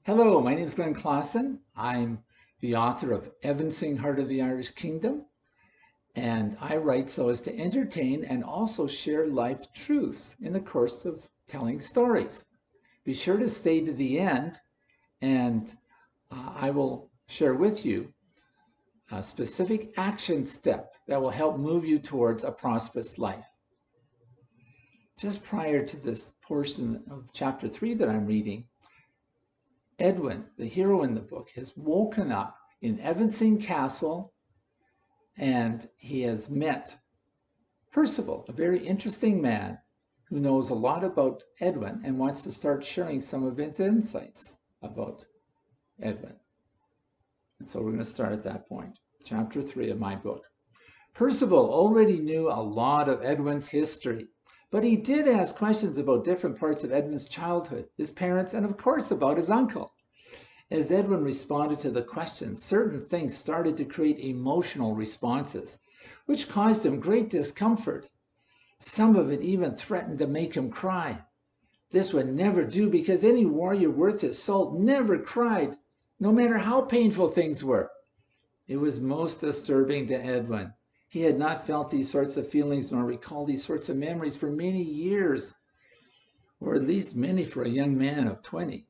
Hello, my name is Glenn Clausen. I'm the author of Evansing, Heart of the Irish Kingdom, and I write so as to entertain and also share life truths in the course of telling stories. Be sure to stay to the end, and I will share with you a specific action step that will help move you towards a prosperous life. Just prior to this portion of chapter 3 that I'm reading, Edwin, the hero in the book, has woken up in Evansing Castle, and he has met Percival, a very interesting man who knows a lot about Edwin and wants to start sharing some of his insights about Edwin. And so we're going to start at that point. Chapter 3 of my book. Percival already knew a lot of Edwin's history, but he did ask questions about different parts of Edwin's childhood, his parents, and of course about his uncle. As Edwin responded to the questions, certain things started to create emotional responses, which caused him great discomfort. Some of it even threatened to make him cry. This would never do because any warrior worth his salt never cried, no matter how painful things were. It was most disturbing to Edwin. He had not felt these sorts of feelings nor recalled these sorts of memories for many years, or at least many for a young man of 20.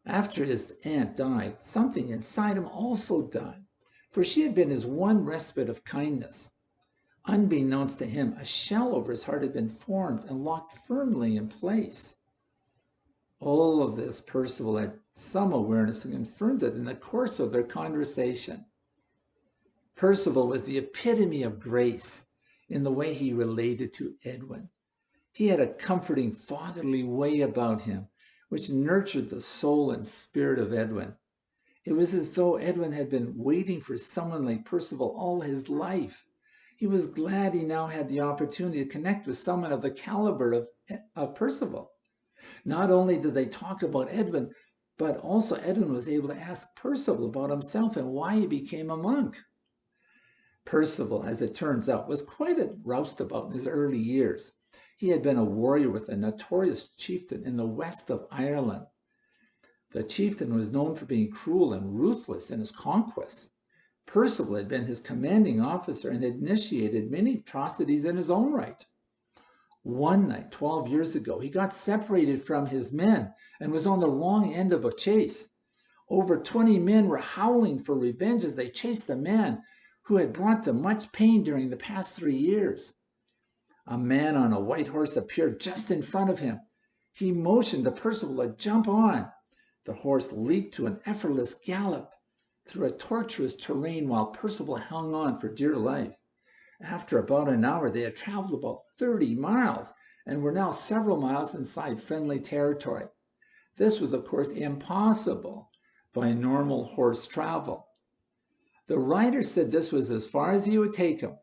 After his aunt died, something inside him also died, for she had been his one respite of kindness. Unbeknownst to him, a shell over his heart had been formed and locked firmly in place. All of this Percival had some awareness and confirmed it in the course of their conversation. Percival was the epitome of grace in the way he related to Edwin. He had a comforting, fatherly way about him, which nurtured the soul and spirit of Edwin. It was as though Edwin had been waiting for someone like Percival all his life. He was glad he now had the opportunity to connect with someone of the caliber of Percival. Not only did they talk about Edwin, but also Edwin was able to ask Percival about himself and why he became a monk. Percival, as it turns out, was quite a roustabout in his early years. He had been a warrior with a notorious chieftain in the west of Ireland. The chieftain was known for being cruel and ruthless in his conquests. Percival had been his commanding officer and had initiated many atrocities in his own right. One night, 12 years ago, he got separated from his men and was on the wrong end of a chase. Over 20 men were howling for revenge as they chased a man who had brought them much pain during the past 3 years. A man on a white horse appeared just in front of him. He motioned to Percival to jump on. The horse leaped to an effortless gallop through a tortuous terrain while Percival hung on for dear life. After about an hour, they had traveled about 30 miles and were now several miles inside friendly territory. This was, of course, impossible by normal horse travel. The rider said this was as far as he would take him.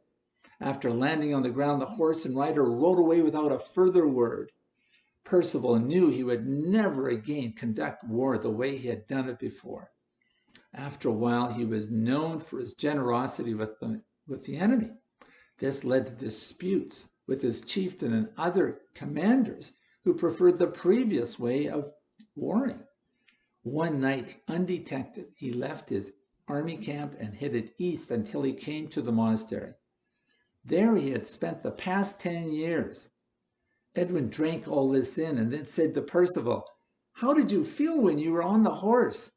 After landing on the ground, the horse and rider rode away without a further word. Percival knew he would never again conduct war the way he had done it before. After a while, he was known for his generosity with the enemy. This led to disputes with his chieftain and other commanders who preferred the previous way of warring. One night, undetected, he left his army camp and headed east until he came to the monastery. There he had spent the past 10 years. Edwin drank all this in and then said to Percival, "How did you feel when you were on the horse?"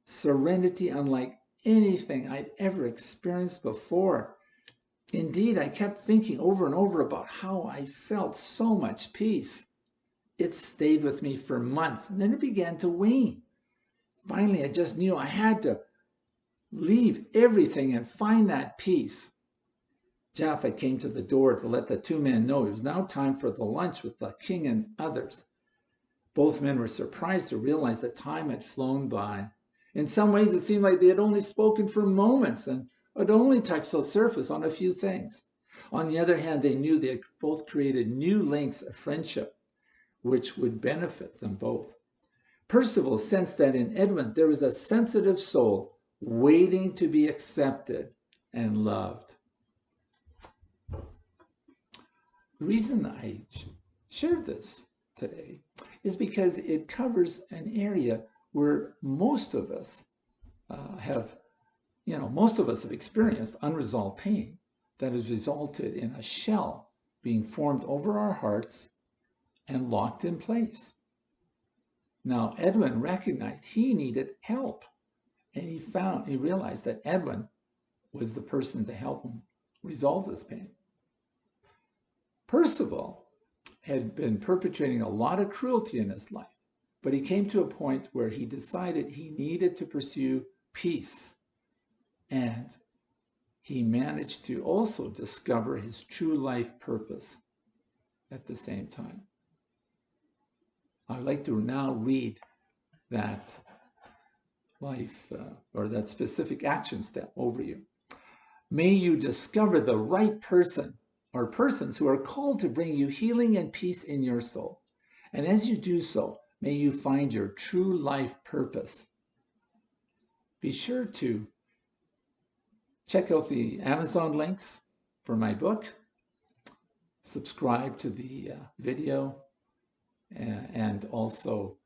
Serenity unlike anything I'd ever experienced before. Indeed, I kept thinking over and over about how I felt so much peace. It stayed with me for months, and then it began to wane. Finally, I just knew I had to leave everything and find that peace. Jaffa came to the door to let the two men know it was now time for the lunch with the king and others. Both men were surprised to realize that time had flown by. In some ways, it seemed like they had only spoken for moments and had only touched the surface on a few things. On the other hand, they knew they had both created new links of friendship, which would benefit them both. Percival sensed that in Edwin there was a sensitive soul waiting to be accepted and loved. The reason I shared this today is because it covers an area where most of us have experienced unresolved pain that has resulted in a shell being formed over our hearts and locked in place. Now, Edwin recognized he needed help, and he realized that Edwin was the person to help him resolve this pain. Percival had been perpetrating a lot of cruelty in his life, but he came to a point where he decided he needed to pursue peace, and he managed to also discover his true life purpose at the same time. I'd like to now read that life or that specific action step over you. May you discover the right person or persons who are called to bring you healing and peace in your soul. And as you do so, may you find your true life purpose. Be sure to check out the Amazon links for my book. Subscribe to the video and also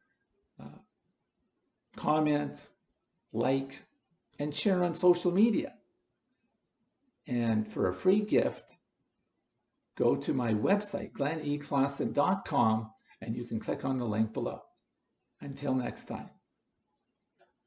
comment, like, and share on social media. And for a free gift, go to my website, gleneclawson.com, and you can click on the link below. Until next time.